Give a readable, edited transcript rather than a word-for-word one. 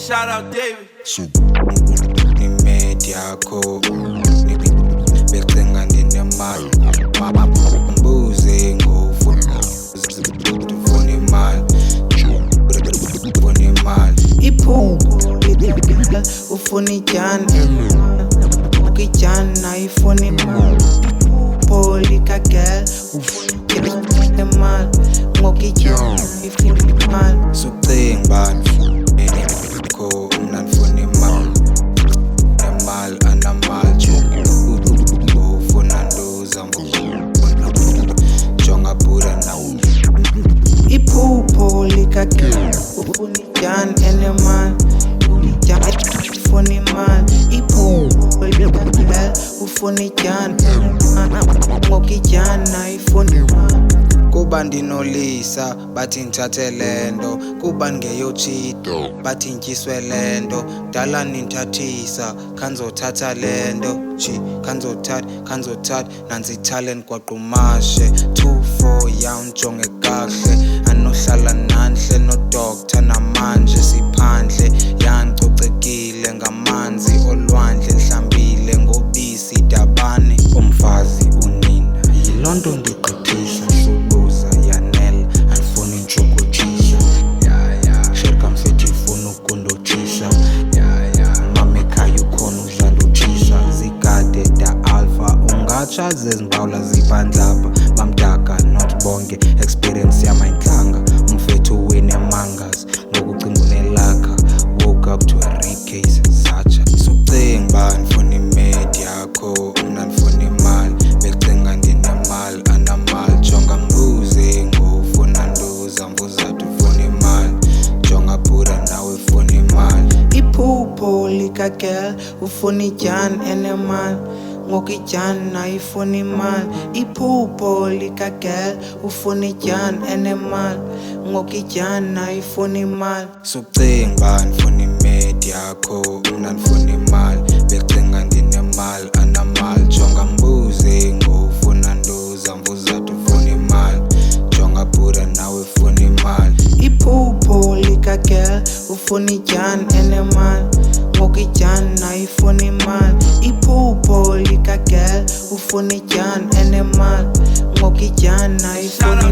Shout out David. Imedi yakho becenga ndinemali mbuze ngofuna imali iphupho ufuna ijani ukijani nayifuna imali iphupho likagel ufuna imali ngokijani ifuna imali sucinga bani ko mna ndifuna imali anamali ufuna ndoza jonga bura nawo iphupho likagel ufuna ijani enemali ijani ufuna imali iphupho likagel ufuna ijani ngokijani nayifuna imali kuba ndinolisa bathi ndithathe lento kuba ndingeyotshita bathi ntyiswe lento dala ninthathisa khanzothatha lento khanzothatha nansi italent kwaqumashe 2-4 yawunjonge kahle anohlala nanhle nodoktar namanje siphandle yancocekile ngamanzi olwandle nhlambile ngobisi dabane umfazi unina yilonto ndigqithisa soluza yanela andifuni ntshokothisa sherka mfethi ifuna ukundotshisa mama ekhaya ukhona udlandotshisa zigade da alpha ungatsha zezimbawula zibhandlapha bamdaka not bonke experience yamayintlanga umfethu wine mangas ngokucinga unelakha woke up to a rape case satsha sucinga ba ndifuna imedi yakho mna ndifuna imali becinga ndinemali anamali jonga mbuze ngofuna ndoza mbuzathu ufuna imali jonga bura nawe ufuna imali iphupho likagel ufuna ijani enemali ngokijani nayifuna imali iphupho likagel ufuna ijani enemali ngokijani nayifuna imali sucinga ba ndifuna imedi yakho mna ndifuna imali becinga ndinemali anamali jonga mbuze ngofuna ndoza mbuzathu ufuna imali jonga bura nawe ufuna imali iphupho likagel ufuna ijani enemali ngokijani nayifuna imali iphupho likagel ufuna ijani enemali ngokijani nayifuna